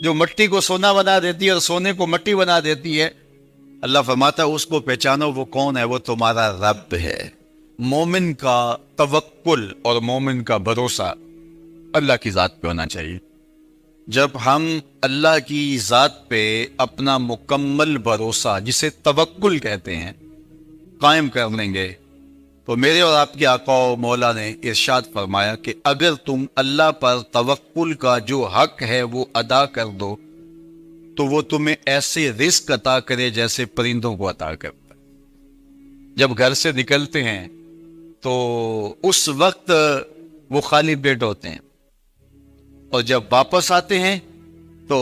جو مٹی کو سونا بنا دیتی ہے اور سونے کو مٹی بنا دیتی ہے، اللہ فرماتا ہے اس کو پہچانو، وہ کون ہے؟ وہ تمہارا رب ہے۔ مومن کا توکل اور مومن کا بھروسہ اللہ کی ذات پہ ہونا چاہیے۔ جب ہم اللہ کی ذات پہ اپنا مکمل بھروسہ، جسے توکل کہتے ہیں، قائم کر لیں گے، تو میرے اور آپ کے آقا و مولا نے ارشاد فرمایا کہ اگر تم اللہ پر توکل کا جو حق ہے وہ ادا کر دو تو وہ تمہیں ایسے رزق عطا کرے جیسے پرندوں کو عطا کرتا ہے۔ جب گھر سے نکلتے ہیں تو اس وقت وہ خالی پیٹ ہوتے ہیں، اور جب واپس آتے ہیں تو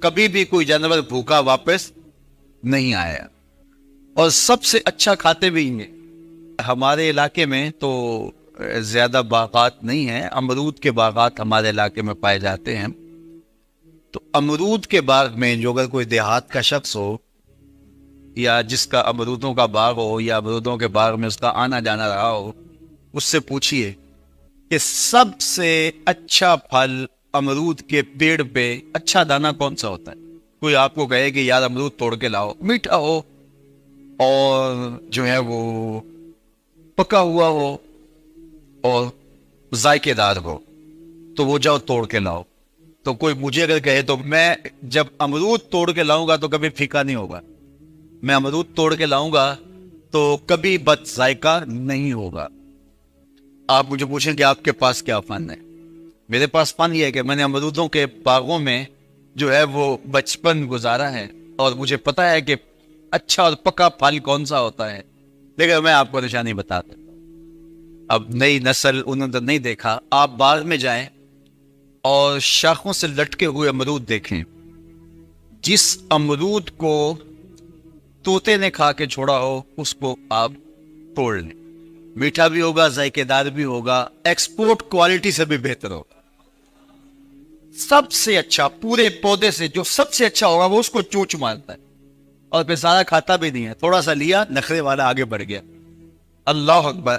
کبھی بھی کوئی جانور بھوکا واپس نہیں آیا، اور سب سے اچھا کھاتے بھی ہیں۔ ہمارے علاقے میں تو زیادہ باغات نہیں ہیں، امرود کے باغات ہمارے علاقے میں پائے جاتے ہیں۔ تو امرود کے باغ میں جو اگر کوئی دیہات کا شخص ہو یا جس کا امرودوں کا باغ ہو یا امرودوں کے باغ میں اس کا آنا جانا رہا ہو، اس سے پوچھئے کہ سب سے اچھا پھل امرود کے پیڑ پہ اچھا دانہ کون سا ہوتا ہے؟ کوئی آپ کو کہے کہ یار امرود توڑ کے لاؤ، میٹھا ہو اور جو ہے وہ پکا ہوا ہو اور ذائقے دار ہو، تو وہ جاؤ توڑ کے لاؤ۔ تو کوئی مجھے اگر کہے تو میں جب امرود توڑ کے لاؤں گا تو کبھی پھیکا نہیں ہوگا، میں امرود توڑ کے لاؤں گا تو کبھی بد ذائقہ نہیں ہوگا۔ آپ مجھے پوچھیں کہ آپ کے پاس کیا فن ہے؟ میرے پاس فن یہ ہے کہ میں نے امرودوں کے باغوں میں جو ہے وہ بچپن گزارا ہے، اور مجھے پتا ہے کہ اچھا اور پکا پھل کون سا ہوتا ہے۔ لیکن میں آپ کو نشانی بتا دیتا ہوں، اب نئی نسل انہوں نے نہیں دیکھا، آپ باغ میں جائیں اور شاخوں سے لٹکے ہوئے امرود دیکھیں، جس امرود کو طوطے نے کھا کے چھوڑا ہو اس کو آپ توڑ لیں، میٹھا بھی ہوگا، ذائقے دار بھی ہوگا، ایکسپورٹ کوالٹی سے بھی بہتر ہوگا۔ سب سے اچھا پورے پودے سے جو سب سے اچھا ہوگا وہ اس کو چونچ مارتا ہے اور پھر سارا کھاتا بھی نہیں ہے، تھوڑا سا لیا، نخرے والا آگے بڑھ گیا۔ اللہ اکبر!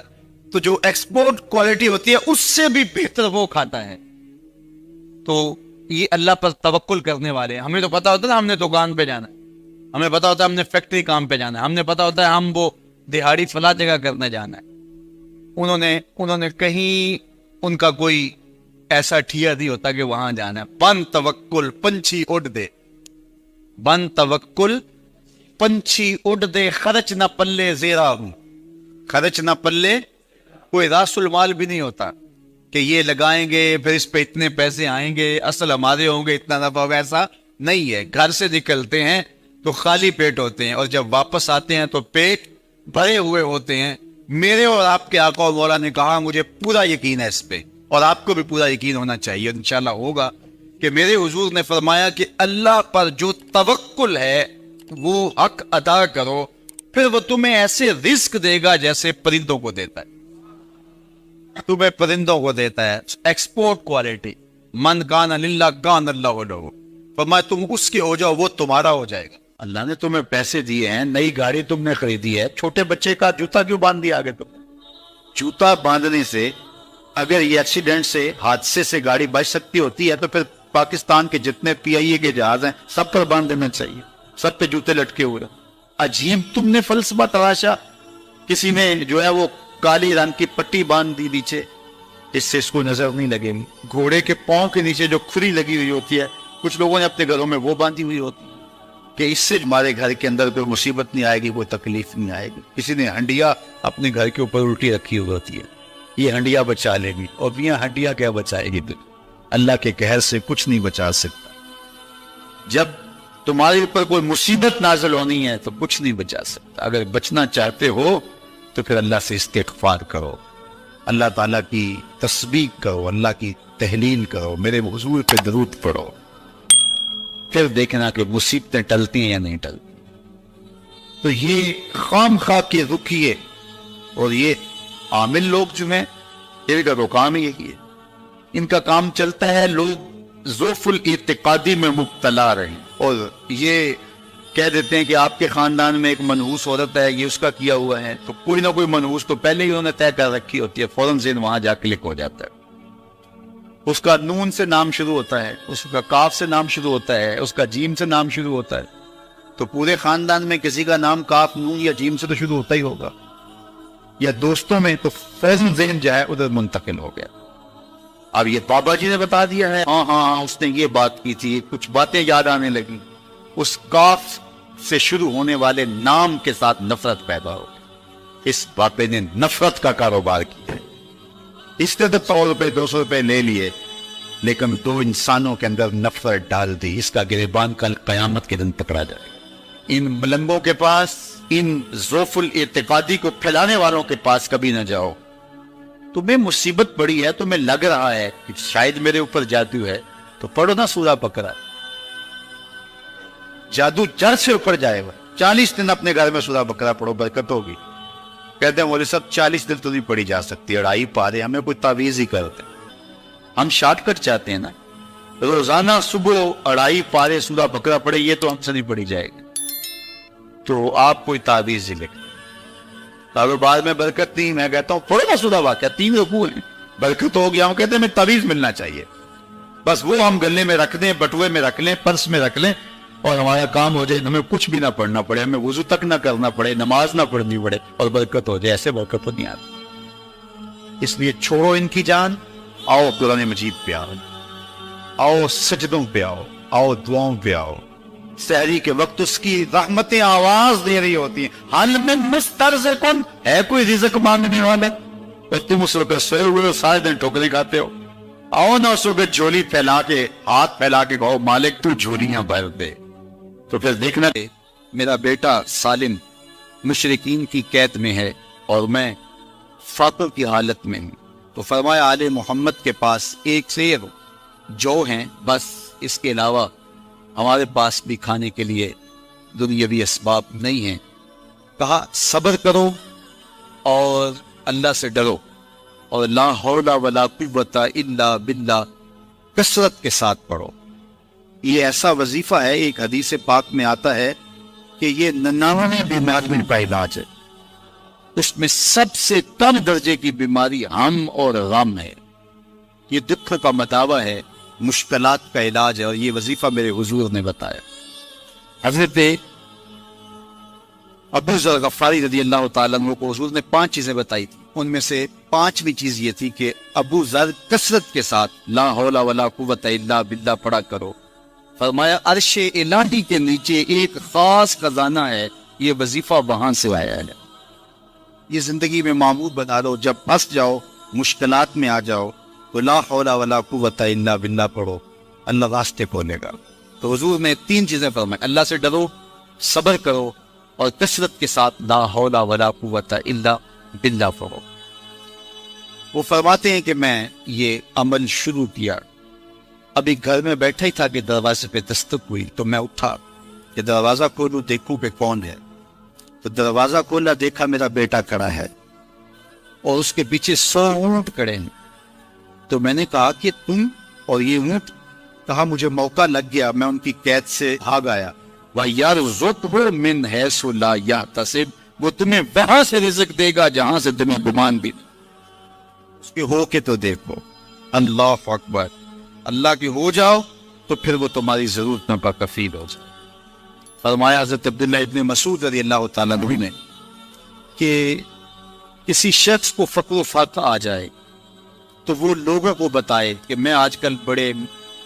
تو جو ایکسپورٹ کوالٹی ہوتی ہے اس سے بھی بہتر وہ کھاتا ہے۔ تو یہ اللہ پر توکل کرنے والے ہیں۔ ہمیں تو پتا ہوتا ہے ہم نے دکان پہ جانا ہے، ہمیں پتا ہوتا ہے ہم نے فیکٹری کام پہ جانا ہے، ہم نے پتا ہوتا ہے ہم وہ دہاڑی فلاں جگہ کرنے جانا ہے۔ انہوں نے کہیں ان کا کوئی ایسا ٹھیا نہیں ہوتا کہ وہاں جانا ہے۔ بن توکل پنچھی اڑ دے، بن توکل پنچھی اڑ دے، خرچ نہ پلے زیرا ہوں، خرچ نہ پلے، کوئی راس المال بھی نہیں ہوتا کہ یہ لگائیں گے پھر اس پہ اتنے پیسے آئیں گے، اصل ہمارے ہوں گے، اتنا نفع، ویسا نہیں ہے۔ گھر سے نکلتے ہیں تو خالی پیٹ ہوتے ہیں، اور جب واپس آتے ہیں تو پیٹ بھرے ہوئے ہوتے ہیں۔ میرے اور آپ کے آقا و مولا نے کہا، مجھے پورا یقین ہے اس پہ، اور آپ کو بھی پورا یقین ہونا چاہیے، انشاءاللہ ہوگا، کہ میرے حضور نے فرمایا کہ اللہ پر جو توکل ہے وہ حق ادا کرو، پھر وہ تمہیں ایسے رزق دے گا جیسے پرندوں کو دیتا ہے، تمہیں پرندوں کو دیتا ہے۔ ایکسپورٹ کوالٹی، من کان للہ کان اللہ لہ، فرمایا تم اس کے ہو جاؤ وہ تمہارا ہو جائے گا۔ اللہ نے تمہیں پیسے دیے ہیں، نئی گاڑی تم نے خریدی ہے، چھوٹے بچے کا جوتا کیوں باندھ دیا آگے؟ تم جوتا باندھنے سے اگر یہ ایکسیڈنٹ سے، حادثے سے گاڑی بچ سکتی ہوتی ہے تو پھر پاکستان کے جتنے پی آئی اے کے جہاز ہیں سب پر باندھ دینا چاہیے، سب پہ جوتے لٹکے ہوئے۔ عجیب تم نے فلسفہ تراشا، کسی نے جو ہے وہ کالی رنگ کی پٹی باندھ دی نیچے، اس سے اس کو نظر نہیں لگے گی۔ گھوڑے کے پاؤں کے نیچے جو کھری لگی ہوئی ہوتی ہے، کچھ لوگوں نے اپنے گھروں میں وہ باندھی ہوئی ہوتی ہے کہ اس سے ہمارے گھر کے اندر کوئی مصیبت نہیں آئے گی، کوئی تکلیف نہیں آئے گی۔ کسی نے ہنڈیا اپنے گھر کے اوپر الٹی رکھی ہوئی ہوتی ہے، یہ ہنڈیا بچا لے گی، اور یہ ہنڈیا کیا بچائے گی؟ اللہ کے قہر سے کچھ نہیں بچا سکتا۔ جب تمہارے اوپر کوئی مصیبت نازل ہونی ہے تو کچھ نہیں بچا سکتا۔ اگر بچنا چاہتے ہو تو پھر اللہ سے استغفار کرو، اللہ تعالیٰ کی تسبیح کرو، اللہ کی تحلیل کرو، میرے حضور پہ درود پڑھو، پھر دیکھنا کہ مصیبتیں ٹلتی ہیں یا نہیں ٹلتی۔ تو یہ خام خواہ کے رکیے، اور یہ عامل لوگ جو ہیں ان کا تو کام ہی یہی ہے، ان کا کام چلتا ہے لوگ ضعف الاعتقادی میں مبتلا رہیں، اور یہ کہہ دیتے ہیں کہ آپ کے خاندان میں ایک منحوس عورت ہے، یہ اس کا کیا ہوا ہے، تو کوئی نہ کوئی منحوس تو پہلے ہی انہوں نے طے کر رکھی ہوتی ہے، فوراً ذہن وہاں جا کلک ہو جاتا ہے۔ اس کا نون سے نام شروع ہوتا ہے، اس کا کاف سے نام شروع ہوتا ہے، اس کا جیم سے نام شروع ہوتا ہے، تو پورے خاندان میں کسی کا نام کاف، نون یا جیم سے تو شروع ہوتا ہی ہوگا، یا دوستوں میں، تو فیض ذہن جو ہے ادھر منتقل ہو گیا۔ اب یہ بابا جی نے بتا دیا ہے، ہاں اس نے یہ بات کی تھی، کچھ باتیں یاد آنے لگی، اس کاف سے شروع ہونے والے نام کے ساتھ نفرت پیدا ہو گئی۔ اس باپے نے نفرت کا کاروبار کیا، اس نے تو 100 روپے 200 روپے لے لیے، لیکن دو انسانوں کے اندر نفرت ڈال دی۔ اس کا گریبان کل قیامت کے دن پکڑا جائے گا۔ ان ملنگوں کے پاس، ان ذوف الاعتقادی کو پھیلانے والوں کے پاس کبھی نہ جاؤ۔ تمہیں مصیبت پڑی ہے، تمہیں لگ رہا ہے کہ شاید میرے اوپر جادو ہے، تو پڑھو نا سورہ بقرہ، جادو جڑ سے اوپر جائے گا۔ 40 دن اپنے گھر میں سورہ بقرہ پڑھو، برکت ہوگی۔ کہتے ہیں مولوی صاحب 40 دن تو نہیں پڑھی جا سکتی، 2.5 پارے، ہمیں کوئی تعویذ ہی کرتے ہیں۔ ہم شارٹ کٹ چاہتے ہیں نا، روزانہ صبح 2.5 پارے سورہ بقرہ پڑھے، یہ تو ہم سے نہیں پڑھی جائے گی، تو آپ کوئی تعویذ ہی لکھ۔ کاروبار میں برکت نہیں، میں کہتا ہوں پڑھو نا سورہ واقعہ، 3 رکوع ہیں، برکت ہو گیا۔ ہم کہتے ہیں ہمیں تعویذ ملنا چاہیے، بس وہ ہم گلے میں رکھ دیں، بٹوے میں رکھ لیں، پرس میں رکھ لیں، اور ہمارا کام ہو جائے، ہمیں کچھ بھی نہ پڑھنا پڑے، ہمیں وضو تک نہ کرنا پڑے، نماز نہ پڑھنی پڑے، اور برکت ہو جائے۔ ایسے برکت تو نہیں آتی۔ اس لیے چھوڑو ان کی جان، آؤ قرآن مجید پہ آؤ، آؤ سجدوں پہ آؤ، آؤ دعاؤں پہ آؤ۔ سحری کے وقت اس کی رحمتیں آواز دے رہی ہوتی ہیں، حال میں مسترزقن، ہے کوئی رزق مانگنے والا؟ تم اس وقت سوئے ہوئے سارے دن ٹوکری کھاتے ہو، آؤ نا اس وقت جھولی پھیلا کے، ہاتھ پھیلا کے کہو مالک تو جھولیاں بھر دے۔ تو پھر دیکھنا، میرا بیٹا سالم مشرکین کی قید میں ہے اور میں فقر کی حالت میں ہوں، تو فرمایا آل محمد کے پاس ایک سیر جو ہیں، بس اس کے علاوہ ہمارے پاس بھی کھانے کے لیے دنیاوی اسباب نہیں ہیں۔ کہا صبر کرو اور اللہ سے ڈرو، اور لا حول ولا قوت الا باللہ کثرت کے ساتھ پڑھو۔ یہ ایسا وظیفہ ہے، ایک حدیث پاک میں آتا ہے کہ یہ 99 بیماریوں کا علاج ہے، اس میں سب سے کم درجے کی بیماری ہم اور غم ہے۔ یہ دکھ کا مداوع ہے، مشکلات کا علاج ہے، اور یہ وظیفہ میرے حضور نے بتایا۔ حضرت ابو ذر غفاری رضی اللہ تعالیٰ عنہ کو حضور نے 5 چیزیں بتائی تھی، ان میں سے 5ویں چیز یہ تھی کہ ابو ذر کثرت کے ساتھ لا حول ولا قوت الا باللہ پڑھا کرو۔ فرمایا عرش الہی کے نیچے ایک خاص خزانہ ہے، یہ وظیفہ وہاں سے آیا ہے۔ یہ زندگی میں معمول بنا لو، جب پھنس جاؤ، مشکلات میں آ جاؤ، تو لا حول ولا قوت الا باللہ پڑھو، اللہ راستے کھولے گا۔ تو حضور نے 3 چیزیں فرمائی، اللہ سے ڈرو، صبر کرو، اور کثرت کے ساتھ لا حول ولا قوت الا باللہ پڑھو۔ وہ فرماتے ہیں کہ میں یہ عمل شروع کیا، ابھی گھر میں بیٹھا ہی تھا کہ دروازے پہ دستک ہوئی، تو میں اٹھا کہ دروازہ کھولوں دیکھوں کہ کون ہے۔ تو دروازہ کھولا، دیکھا میرا بیٹا کھڑا ہے اور اس کے پیچھے 100 اونٹ کھڑے ہیں۔ تو میں نے کہا کہ تم اور یہ اونٹ؟ کہا مجھے موقع لگ گیا، میں ان کی قید سے بھاگ آیا۔ وَيَرْزُقْهُ مِنْ حَيْثُ لَا يَحْتَسِبُ، وہ تمہیں وہاں سے رزق دے گا جہاں سے تمہیں گمان بھی نہیں۔ اس کے ہو کے تو دیکھو، اللہ اکبر، اللہ کے ہو جاؤ تو پھر وہ تمہاری ضرورتوں کا کفیل ہو جائے۔ فرمایا حضرت عبداللہ ابن مسعود رضی اللہ تعالیٰ عنہ نے کہ کسی شخص کو فقر و فاقہ آ جائے تو وہ لوگوں کو بتائے کہ میں آج کل بڑے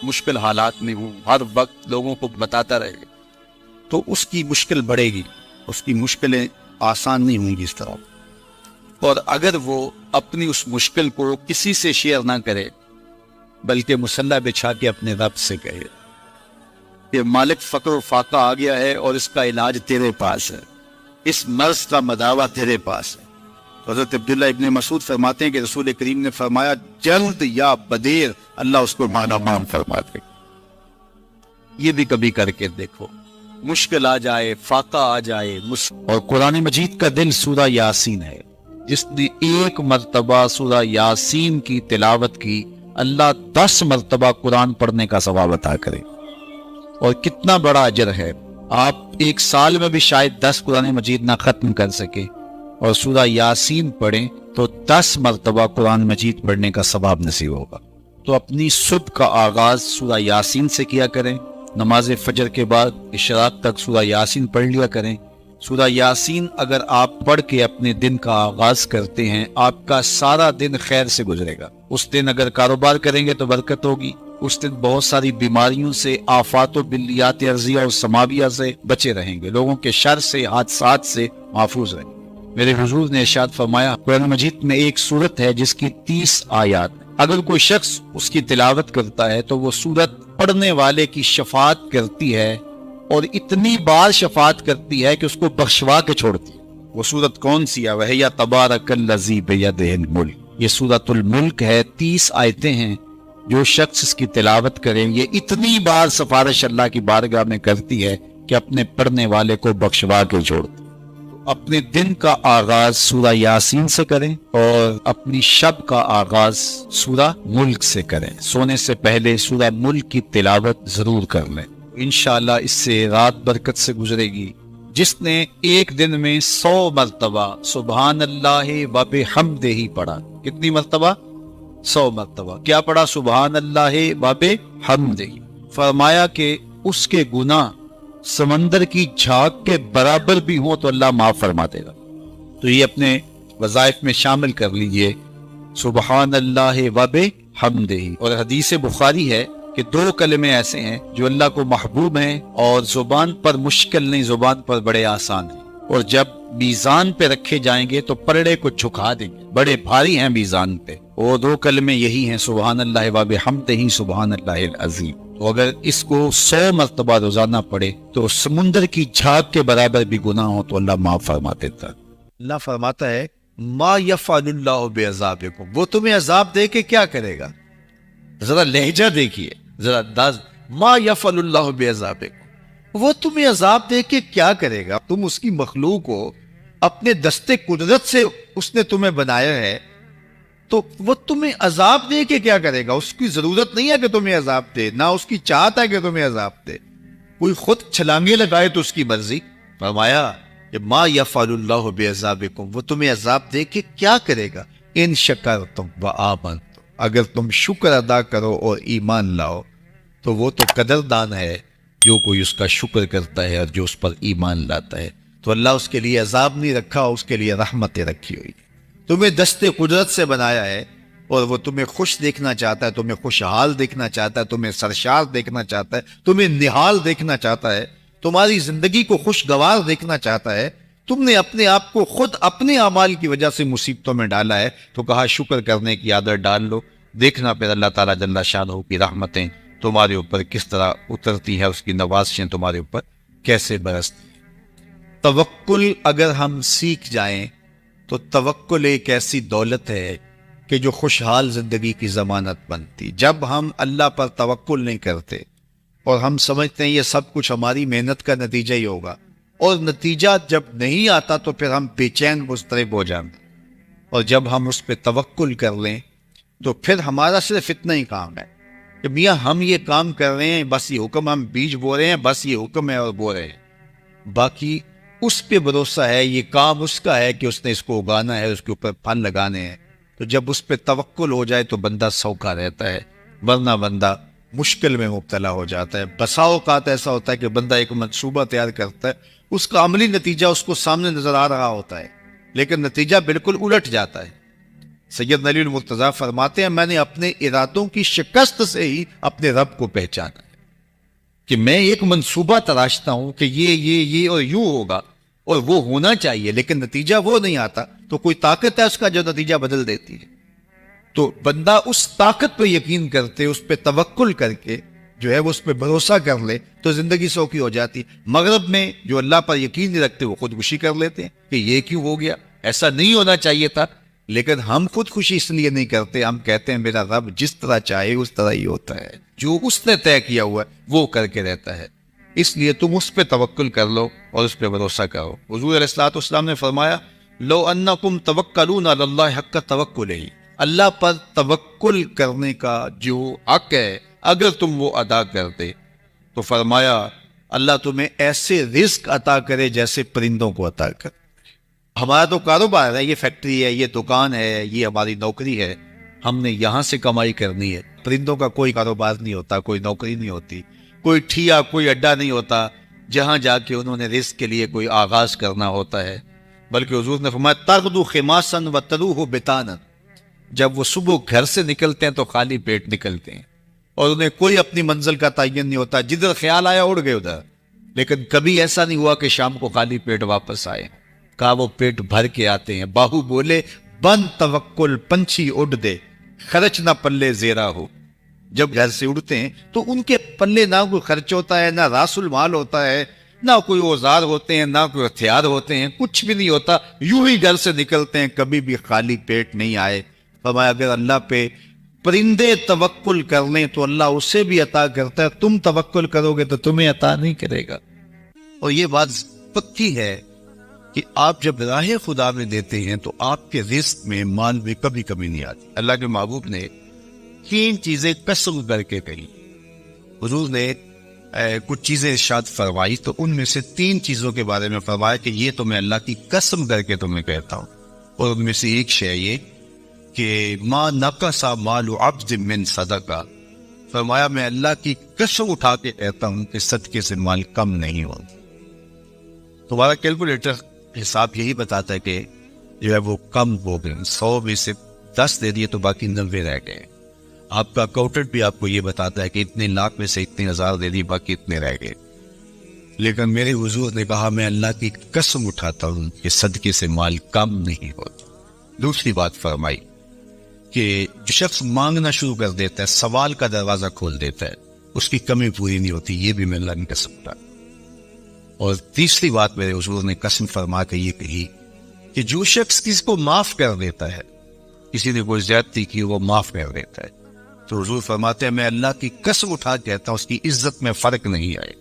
مشکل حالات میں ہوں، ہر وقت لوگوں کو بتاتا رہے، تو اس کی مشکل بڑھے گی، اس کی مشکلیں آسان نہیں ہوں گی اس طرح۔ اور اگر وہ اپنی اس مشکل کو کسی سے شیئر نہ کرے، بلکہ مسلح بچھا کے اپنے رب سے کہے کہ مالک فقر و فاقہ آ گیا ہے اور اس کا علاج تیرے پاس ہے، اس مرض کا مداوع تیرے پاس ہے۔ حضرت عبداللہ ابن مسعود فرماتے ہیں کہ رسول کریم نے فرمایا جلد یا بدیر اللہ اس کو مانا مان فرما دے۔ یہ بھی کبھی کر کے دیکھو، مشکل آ جائے، فاقہ آ جائے۔ اور قرآن مجید کا دل سورہ یاسین ہے، جس نے 1 مرتبہ سورہ یاسین کی تلاوت کی، اللہ 10 مرتبہ قرآن پڑھنے کا ثواب عطا کرے۔ اور کتنا بڑا اجر ہے، آپ 1 سال میں بھی شاید 10 قرآن مجید نہ ختم کر سکے، اور سورہ یاسین پڑھیں تو 10 مرتبہ قرآن مجید پڑھنے کا ثواب نصیب ہوگا۔ تو اپنی صبح کا آغاز سورہ یاسین سے کیا کریں. نماز فجر کے بعد اشراق تک سورہ یاسین پڑھ لیا کریں. سورہ یاسین اگر آپ پڑھ کے اپنے دن کا آغاز کرتے ہیں آپ کا سارا دن خیر سے گزرے گا. اس دن اگر کاروبار کریں گے تو برکت ہوگی. اس دن بہت ساری بیماریوں سے، آفات و بلیات ارضیہ اور سماویہ سے بچے رہیں گے. لوگوں کے شر سے، حادثات سے محفوظ رہیں گے. میرے حضور نے ارشاد فرمایا قرآن مجید میں ایک سورت ہے جس کی 30 آیات، اگر کوئی شخص اس کی تلاوت کرتا ہے تو وہ سورت پڑھنے والے کی شفاعت کرتی ہے، اور اتنی بار شفاعت کرتی ہے کہ اس کو بخشوا کے چھوڑتی ہے. وہ سورت کون سی ہے؟ وہی تبارک الذی بیدہ الملک. یہ سورۃ الملک ہے. 30 آیتیں ہیں. جو شخص اس کی تلاوت کریں یہ اتنی بار سفارش اللہ کی بارگاہ میں کرتی ہے کہ اپنے پڑھنے والے کو بخشوا کے چھوڑتی. اپنے دن کا آغاز سورہ یاسین سے کریں اور اپنی شب کا آغاز سورہ ملک سے کریں. سونے سے پہلے سورہ ملک کی تلاوت ضرور کر لیں. انشاءاللہ اس سے رات برکت سے گزرے گی. جس نے ایک دن میں 100 مرتبہ سبحان اللہ و بحمدہ پڑھا. کتنی مرتبہ؟ 100 مرتبہ. کیا پڑھا؟ سبحان اللہ و بحمدہ. فرمایا کہ اس کے گناہ سمندر کی جھاگ کے برابر بھی ہوں تو اللہ معاف فرما دے گا. تو یہ اپنے وظائف میں شامل کر لیجئے سبحان اللہ و بحمدہ. اور حدیث بخاری ہے کہ 2 کلمے ایسے ہیں جو اللہ کو محبوب ہیں اور زبان پر مشکل نہیں، زبان پر بڑے آسان ہیں، اور جب میزان پہ رکھے جائیں گے تو پلڑے کو جھکا دیں گے، بڑے بھاری ہیں میزان پہ. وہ 2 کلمے یہی ہیں سبحان اللہ و بحمدہ سبحان اللہ العظیم. تو اگر اس کو 100 مرتبہ روزانہ پڑھے تو سمندر کی جھاگ کے برابر بھی گناہ ہو تو اللہ معاف فرما دیتا. اللہ فرماتا ہے ما یفعل اللہ بعذابکم، وہ تمہیں عذاب دے کے کیا کرے گا؟ ذرا لہجہ دیکھیے، ذرا انداز. ما یفعل اللہ بعذابکم، وہ تمہیں عذاب دے کے کیا کرے گا؟ تم اس کی مخلوق ہو، اپنے دستے قدرت سے اس نے تمہیں بنایا ہے، تو وہ تمہیں عذاب دے کے کیا کرے گا؟ اس کی ضرورت نہیں ہے کہ تمہیں عذاب دے، نہ اس کی چاہت ہے کہ تمہیں عذاب دے. کوئی خود چھلانگے لگائے تو اس کی مرضی. فرمایا کہ ما یفعل اللہ بعذابکم، وہ تمہیں عذاب دے کے کیا کرے گا؟ ان شکرتم وآمنتم، اگر تم شکر ادا کرو اور ایمان لاؤ تو وہ تو قدردان ہے جو کوئی اس کا شکر کرتا ہے اور جو اس پر ایمان لاتا ہے. تو اللہ اس کے لیے عذاب نہیں رکھا، اس کے لیے رحمتیں رکھی ہوئی. تمہیں دست قدرت سے بنایا ہے اور وہ تمہیں خوش دیکھنا چاہتا ہے، تمہیں خوشحال دیکھنا چاہتا ہے، تمہیں سرشار دیکھنا چاہتا ہے، تمہیں نہال دیکھنا چاہتا ہے، تمہاری زندگی کو خوشگوار دیکھنا چاہتا ہے. تم نے اپنے آپ کو خود اپنے اعمال کی وجہ سے مصیبتوں میں ڈالا ہے، تو کہا شکر کرنے کی عادت ڈال لو. دیکھنا پھر اللہ تعالیٰ جل شانہ کی رحمتیں تمہارے اوپر کس طرح اترتی ہیں، اس کی نوازشیں تمہارے اوپر کیسے برستی. توکل اگر ہم سیکھ جائیں تو توکل ایک ایسی دولت ہے کہ جو خوشحال زندگی کی ضمانت بنتی. جب ہم اللہ پر توکل نہیں کرتے اور ہم سمجھتے ہیں یہ سب کچھ ہماری محنت کا نتیجہ ہی ہوگا، اور نتیجہ جب نہیں آتا تو پھر ہم بے چین مضطرب ہو جاتے. اور جب ہم اس پہ توکل کر لیں تو پھر ہمارا صرف اتنا ہی کام ہے کہ میاں ہم یہ کام کر رہے ہیں، بس یہ حکم، ہم بیج بو رہے ہیں، بس یہ حکم ہے اور بو رہے ہیں. باقی اس پہ بھروسہ ہے، یہ کام اس کا ہے کہ اس نے اس کو اگانا ہے، اس کے اوپر پھل لگانے ہیں. تو جب اس پہ توکل ہو جائے تو بندہ سوکھا رہتا ہے، ورنہ بندہ مشکل میں مبتلا ہو جاتا ہے. بسا اوقات ایسا ہوتا ہے کہ بندہ ایک منصوبہ تیار کرتا ہے، اس کا عملی نتیجہ اس کو سامنے نظر آ رہا ہوتا ہے، لیکن نتیجہ بالکل الٹ جاتا ہے. سید علی المرتضیٰ فرماتے ہیں میں نے اپنے ارادوں کی شکست سے ہی اپنے رب کو پہچانا ہے، کہ میں ایک منصوبہ تراشتا ہوں کہ یہ اور یوں ہوگا اور وہ ہونا چاہیے، لیکن نتیجہ وہ نہیں آتا، تو کوئی طاقت ہے اس کا جو نتیجہ بدل دیتی ہے. تو بندہ اس طاقت پہ یقین کرتے، اس پہ توکل کر کے جو ہے وہ اس پہ بھروسہ کر لے تو زندگی سوکھی ہو جاتی. مغرب میں جو اللہ پر یقین نہیں رکھتے وہ خودکشی کر لیتے ہیں کہ یہ کیوں ہو گیا، ایسا نہیں ہونا چاہیے تھا. لیکن ہم خودکشی اس لیے نہیں کرتے، ہم کہتے ہیں میرا رب جس طرح چاہے اس طرح ہی ہوتا ہے، جو اس نے طے کیا ہوا ہے وہ کر کے رہتا ہے. اس لیے تم اس پہ توکل کر لو اور اس پہ بھروسہ کرو. حضور علیہ الصلوۃ والسلام نے فرمایا لو انکم توکلون علی اللہ حق توکلہ، اللہ پر توکل کرنے کا جو حق ہے اگر تم وہ ادا کرتے تو فرمایا اللہ تمہیں ایسے رزق عطا کرے جیسے پرندوں کو عطا کرے. ہمارا تو کاروبار ہے، یہ فیکٹری ہے، یہ دکان ہے، یہ ہماری نوکری ہے، ہم نے یہاں سے کمائی کرنی ہے. پرندوں کا کوئی کاروبار نہیں ہوتا، کوئی نوکری نہیں ہوتی، کوئی ٹھیا، کوئی اڈا نہیں ہوتا جہاں جا کے انہوں نے رزق کے لیے کوئی آغاز کرنا ہوتا ہے، بلکہ حضور نے فرمایا تغدو خماسا وتروح بطانا، جب وہ صبح گھر سے نکلتے ہیں تو خالی پیٹ نکلتے ہیں، اور انہیں کوئی اپنی منزل کا تعین نہیں ہوتا، جدھر خیال آیا اڑ گئے ادھر، لیکن کبھی ایسا نہیں ہوا کہ شام کو خالی پیٹ واپس آئے، کہا وہ پیٹ بھر کے آتے ہیں۔ باہو بولے بند توکل پنچھی اڑ دے، خرچ نہ پلے زیرا ہو، جب گھر سے اڑتے ہیں تو ان کے پلے نہ کوئی خرچ ہوتا ہے، نہ راس المال ہوتا ہے، نہ کوئی اوزار ہوتے ہیں، نہ کوئی ہتھیار ہوتے ہیں، کچھ بھی نہیں ہوتا، یوں ہی گھر سے نکلتے ہیں، کبھی بھی خالی پیٹ نہیں آئے۔ فرمایا اگر اللہ پہ پرندے توکل کر لیں تو اللہ اسے بھی عطا کرتا ہے، تم توکل کرو گے تو تمہیں عطا نہیں کرے گا۔ اور یہ بات پکی ہے کہ آپ جب راہ خدا میں دیتے ہیں تو آپ کے رزق میں، مال میں کبھی کمی نہیں آتی۔ اللہ کے محبوب نے 3 چیزیں قسم کر کے کہی، حضور نے کچھ چیزیں ارشاد فرمائی تو ان میں سے 3 چیزوں کے بارے میں فرمایا کہ یہ تو میں اللہ کی قسم کر کے تمہیں کہتا ہوں، اور ان میں سے ایک شے یہ کہ ما نقص مال عبد من صدقہ، فرمایا میں اللہ کی قسم اٹھا کے کہتا ہوں کہ صدقے سے مال کم نہیں ہوتا۔ تمہارا کیلکولیٹر حساب یہی بتاتا ہے کہ جو ہے وہ کم ہو گئے، 100 میں سے 10 دے دیے تو باقی 90 رہ گئے۔ آپ کا اکاؤنٹنٹ بھی آپ کو یہ بتاتا ہے کہ اتنے لاکھ میں سے اتنے ہزار دے دی، باقی اتنے رہ گئے، لیکن میرے حضور نے کہا میں اللہ کی قسم اٹھاتا ہوں کہ صدقے سے مال کم نہیں ہوتا۔ دوسری بات فرمائی کہ جو شخص مانگنا شروع کر دیتا ہے، سوال کا دروازہ کھول دیتا ہے، اس کی کمی پوری نہیں ہوتی، یہ بھی میں اللہ کی قسم اٹھاتا ہوں۔ اور تیسری بات میرے حضور نے قسم فرما کے یہ کہی کہ جو شخص کسی کو معاف کر دیتا ہے، کسی نے کوئی زیادتی کی وہ معاف کر دیتا ہے، تو حضور فرماتے ہیں میں اللہ کی قسم اٹھا کے کہتا ہوں اس کی عزت میں فرق نہیں آئے۔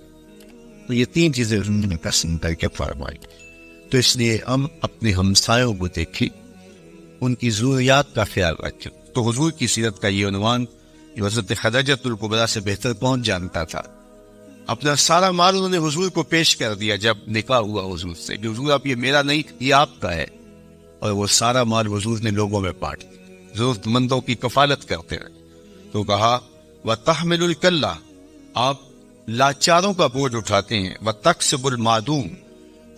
تو یہ 3 چیزیں حضور نے قسم کر کے فرمائی۔ تو اس لیے ہم اپنے ہمسایوں کو دیکھیں، ان کی ضروریات کا خیال رکھیں۔ تو حضور کی سیرت کا یہ عنوان حضرت خدیجہ الکبریٰ سے بہتر کون جانتا تھا؟ اپنا سارا مال انہوں نے حضور کو پیش کر دیا جب نکاح ہوا حضور سے کہ حضور آپ یہ میرا نہیں، یہ آپ کا ہے، اور وہ سارا مال حضور نے لوگوں میں بانٹ دیا، ضرورت مندوں کی کفالت کرتے رہے۔ تو کہا وَتَحْمِلُ الْكَلَّةَ، آپ لاچاروں کا بوجھ اٹھاتے ہیں، وَتَكْسِبُ الْمَعْدُومَ،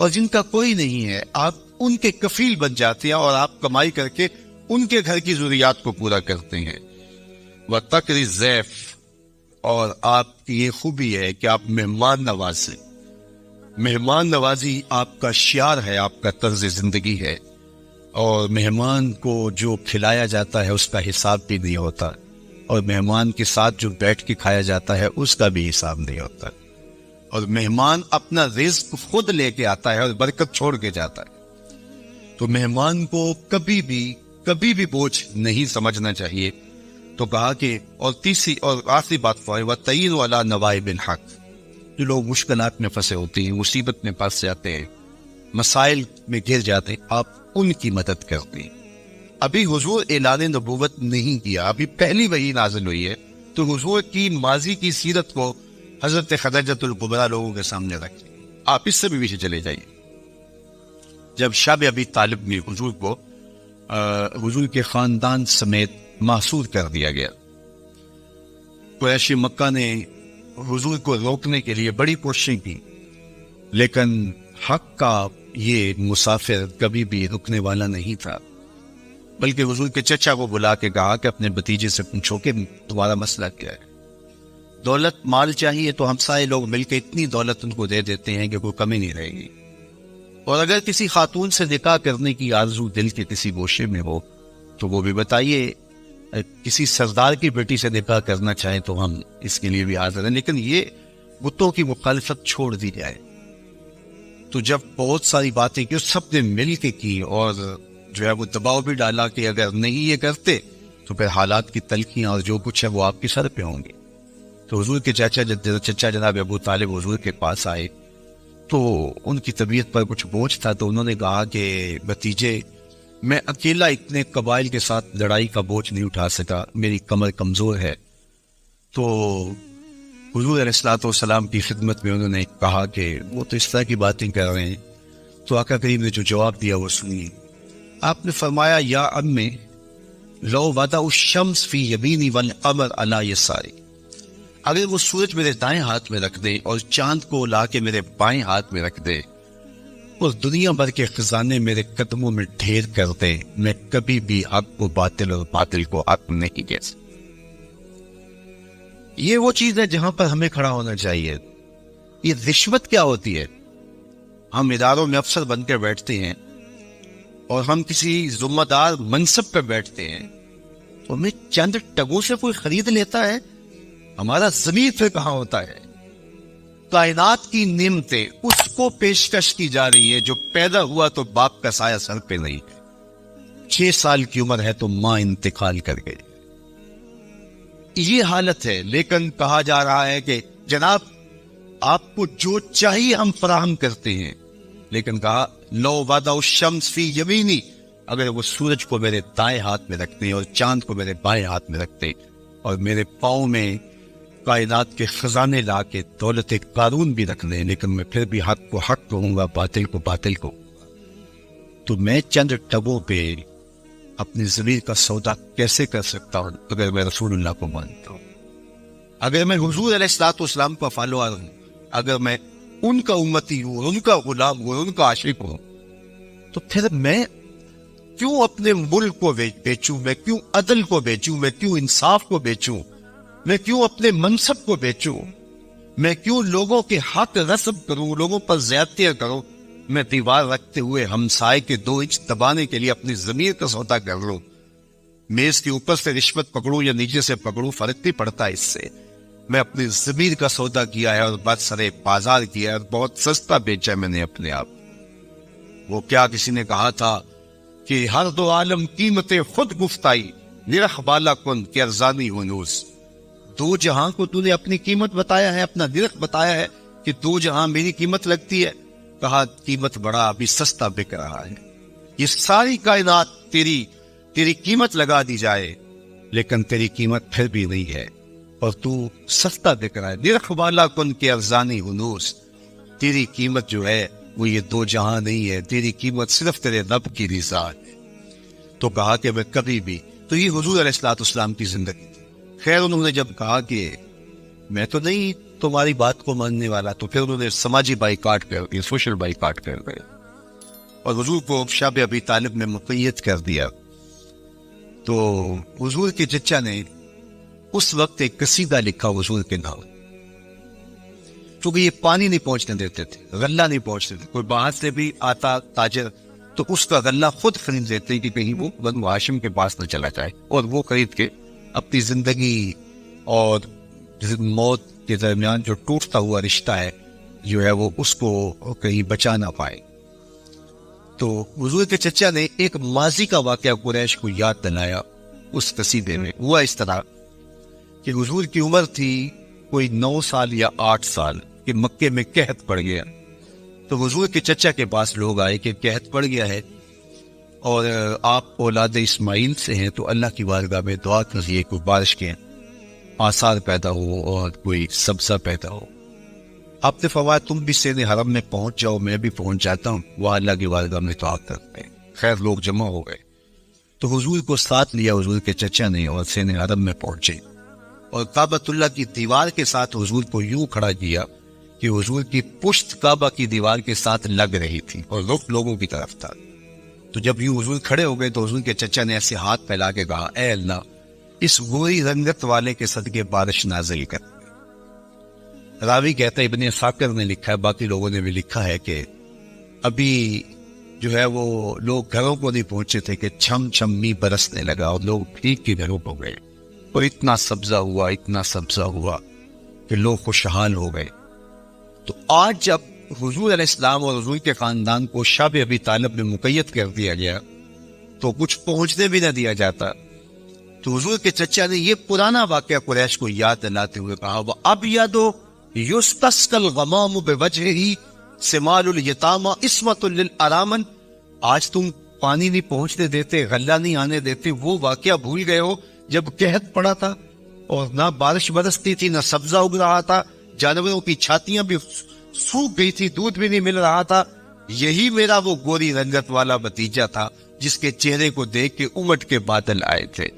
اور جن کا کوئی نہیں ہے آپ ان کے کفیل بن جاتے ہیں اور آپ کمائی کر کے ان کے گھر کی ضروریات کو پورا کرتے ہیں۔ وَتَقْرِي الضَّيْفَ، اور آپ کی یہ خوبی ہے کہ آپ مہمان نواز ہیں، مہمان نوازی آپ کا شعار ہے، آپ کا طرز زندگی ہے، اور مہمان کو جو کھلایا جاتا ہے اس کا حساب بھی نہیں ہوتا، اور مہمان کے ساتھ جو بیٹھ کے کھایا جاتا ہے اس کا بھی حساب نہیں ہوتا، اور مہمان اپنا رزق خود لے کے آتا ہے اور برکت چھوڑ کے جاتا ہے۔ تو مہمان کو کبھی بھی بوجھ نہیں سمجھنا چاہیے۔ تو کہا کہ اور تیسری اور آخری بات وَتَعِينُ عَلَى نَوَائِبِ الْحَقِّ، جو لوگ مشکلات میں پھنسے ہوتے ہیں، مصیبت میں پھنس جاتے ہیں، مسائل میں گر جاتے ہیں، آپ ان کی مدد کرتے ہیں۔ ابھی حضور اعلان نبوت نہیں کیا، ابھی پہلی وحی نازل ہوئی ہے، تو حضور کی ماضی کی سیرت کو حضرت خدیجہ الکبریٰ لوگوں کے سامنے رکھیں۔ آپ اس سے بھی پیچھے چلے جائیے۔ جب شب ابی طالب میں حضور کو حضور کے خاندان سمیت محصور کر دیا گیا، قریش مکہ نے حضور کو روکنے کے لیے بڑی کوششیں کی، لیکن حق کا یہ مسافر کبھی بھی رکنے والا نہیں تھا، بلکہ حضور کے چچا کو بلا کے کہا کہ اپنے بھتیجے سے پوچھو کہ تمہارا مسئلہ کیا ہے۔ دولت مال چاہیے تو ہم سارے لوگ مل کے اتنی دولت ان کو دے دیتے ہیں کہ کوئی کمی نہیں رہے گی، اور اگر کسی خاتون سے نکاح کرنے کی آرزو دل کے کسی گوشے میں ہو تو وہ بھی بتائیے، کسی سردار کی بیٹی سے نکاح کرنا چاہیں تو ہم اس کے لیے بھی حاضر ہیں، لیکن یہ بتوں کی مخالفت چھوڑ دی جائے۔ تو جب بہت ساری باتیں کی سب نے مل کے کی، اور جو ہے وہ دباؤ بھی ڈالا کہ اگر نہیں یہ کرتے تو پھر حالات کی تلخیاں اور جو کچھ ہے وہ آپ کے سر پہ ہوں گے۔ تو حضور کے چچا جناب ابو طالب حضور کے پاس آئے تو ان کی طبیعت پر کچھ بوجھ تھا، تو انہوں نے کہا کہ بھتیجے میں اکیلا اتنے قبائل کے ساتھ لڑائی کا بوجھ نہیں اٹھا سکا، میری کمر کمزور ہے۔ تو حضور علیہ الصلوۃ والسلام کی خدمت میں انہوں نے کہا کہ وہ تو اس طرح کی باتیں کر رہے ہیں۔ تو آقا کریم نے جو جواب دیا وہ سنیے۔ آپ نے فرمایا یا امی، لو وضع الشمس فی یمینی والقمر علی یساری، اگر وہ سورج میرے دائیں ہاتھ میں رکھ دے اور چاند کو لا کے میرے بائیں ہاتھ میں رکھ دے اور دنیا بھر کے خزانے میرے قدموں میں ڈھیر کر دے، میں کبھی بھی حق کو باطل اور باطل کو حق نہیں کہہ سکتا۔ یہ وہ چیز ہے جہاں پر ہمیں کھڑا ہونا چاہیے۔ یہ رشوت کیا ہوتی ہے؟ ہم اداروں میں افسر بن کے بیٹھتے ہیں اور ہم کسی ذمہ دار منصب پہ بیٹھتے ہیں، تو ہمیں چند ٹگوں سے کوئی خرید لیتا ہے، ہمارا ضمیر پھر کہاں ہوتا ہے؟ کائنات کی نعمتیں اس کو پیشکش کی جا رہی ہے جو پیدا ہوا تو باپ کا سایہ سر پہ نہیں ہے، 6 سال کی عمر ہے تو ماں انتقال کر گئی، یہ حالت ہے۔ لیکن کہا جا رہا ہے کہ جناب آپ کو جو چاہیے ہم فراہم کرتے ہیں، لیکن کہا لو وضع الشمس فی یمینی، اگر وہ سورج کو میرے دائیں ہاتھ میں رکھتے اور چاند کو میرے بائیں ہاتھ میں رکھتے اور میرے پاؤں میں کائنات کے خزانے لا کے دولت قارون بھی رکھ دیں، لیکن میں پھر بھی حق کو حق کہوں گا، باطل کو باطل کو، تو میں چند ٹبوں پہ اپنی ضمیر کا سودا کیسے کر سکتا ہوں اگر میں رسول اللہ کو مانتا ہوں، اگر میں حضور علیہ الصلوۃ والسلام کا فالوور ہوں، اگر میں ان کا امتی ہوں، ان کا غلام ہوں، ان کا عاشق ہوں، تو پھر میں کیوں اپنے ملک کو بیچوں، میں کیوں عدل کو بیچوں، میں کیوں انصاف کو بیچوں، میں کیوں اپنے منصب کو بیچوں، میں کیوں لوگوں کے حق غصب کروں، لوگوں پر زیادتیاں کروں، میں دیوار رکھتے ہوئے ہمسائے کے 2 انچ دبانے کے لیے اپنی ضمیر کا سودا کر لوں، میز کے اوپر سے رشوت پکڑوں یا نیچے سے پکڑوں، فرق نہیں پڑتا اس سے، میں اپنی ضمیر کا سودا کیا ہے اور برسر بازار کیا ہے اور بہت سستا بیچا ہے میں نے اپنے آپ۔ وہ کیا کسی نے کہا تھا کہ ہر 2 عالم قیمت خود گفتائی، نرخ بالا کن کہ ارزانی ہنوز، 2 جہاں کو تو نے اپنی قیمت بتایا ہے، اپنا نرخ بتایا ہے کہ 2 جہاں میری قیمت لگتی ہے، کہا قیمت بڑا ابھی سستا بک رہا ہے، یہ ساری کائنات تیری قیمت لگا دی جائے لیکن تیری قیمت پھر بھی نہیں ہے اور تو سستا بک رہا ہے، نرخ بالا کن کے ارزانی ہنوز، تیری قیمت جو ہے وہ یہ 2 جہاں نہیں ہے، تیری قیمت صرف تیرے رب کی رضا ہے۔ تو کہا کہ میں کبھی بھی، تو یہ حضور علیہ الصلوۃ والسلام کی زندگی تھی۔ خیر انہوں نے جب کہا کہ میں تو نہیں تمہاری بات کو ماننے والا، تو پھر انہوں نے سماجی بائیکاٹ کر دیا، سوشل بائیکاٹ کر دیا اور حضور کو شاب ابی طالب میں مقید کر دیا۔ تو حضور کے چچا نے اس وقت ایک قصیدہ لکھا حضور کے نام، چونکہ یہ پانی نہیں پہنچنے دیتے تھے، غلہ نہیں پہنچتے تھے، کوئی باہر سے بھی آتا تاجر تو اس کا غلہ خود خرید لیتے کہ کہیں وہ بنو ہاشم کے پاس نہ چلا جائے، اور وہ خرید کے اپنی زندگی اور موت کے درمیان جو ٹوٹتا ہوا رشتہ ہے جو ہے وہ اس کو کہیں بچا نہ پائے۔ تو حضور کے چچا نے ایک ماضی کا واقعہ قریش کو یاد دلایا اس قصیدے میں۔ ہوا اس طرح کہ حضور کی عمر تھی کوئی 9 سال یا 8 سال کہ مکے میں قحط پڑ گیا، تو حضور کے چچا کے پاس لوگ آئے کہ قحط پڑ گیا ہے اور آپ اولاد اسماعیل سے ہیں، تو اللہ کی بارگاہ میں دعا کیجیے کوئی بارش کے آثار پیدا ہو اور کوئی سبزہ پیدا ہو۔ آپ نے فرمایا تم بھی سین حرم میں پہنچ جاؤ، میں بھی پہنچ جاتا ہوں، وہ اللہ کی بارگاہ میں دعا کرتے ہیں۔ خیر لوگ جمع ہو گئے تو حضور کو ساتھ لیا حضور کے چچا نے اور سین حرم میں پہنچے اور کعبۃ اللہ کی دیوار کے ساتھ حضور کو یوں کھڑا کیا کہ حضور کی پشت کعبہ کی دیوار کے ساتھ لگ رہی تھی اور رخ لوگوں کی طرف تھا۔ تو جب یوں حضور کھڑے ہو گئے تو حضور کے چچا نے ایسے ہاتھ پھیلا کے کہا اے اللہ اس گوری رنگت والے کے صدقے بارش نازل کر۔ راوی کہتا ہے ابن اسحاق نے لکھا ہے، باقی لوگوں نے بھی لکھا ہے کہ ابھی جو ہے وہ لوگ گھروں کو نہیں پہنچے تھے کہ چھم چھم می برسنے لگا اور لوگ ٹھیک کے گھروں کو گئے اور اتنا سبزہ ہوا کہ لوگ خوشحال ہو گئے۔ تو آج جب حضور علیہ السلام اور حضور کے خاندان کو شاب ابی طالب میں مقید کر دیا گیا تو کچھ پہنچنے بھی نہ دیا جاتا، تو حضور کے چچا نے یہ پرانا واقعہ قریش کو یاد دلاتے ہوئے کہا وَأَبْيَضُ يُسْتَسْقَى الْغَمَامُ بِوَجْهِهِ سِمَالُ الْيَتَامَى عِصْمَةٌ لِلْأَرَامِنِ، آج تم پانی نہیں پہنچنے دیتے، غلہ نہیں آنے دیتے، وہ واقعہ بھول گئے ہو جب قحط پڑا تھا اور نہ بارش برستی تھی نہ سبزہ اگ رہا تھا، جانوروں کی چھاتیاں بھی سوکھ گئی تھی، دودھ بھی نہیں مل رہا تھا، یہی میرا وہ گوری رنگت والا بھتیجا تھا جس کے چہرے کو دیکھ کے امٹ کے بادل آئے تھے.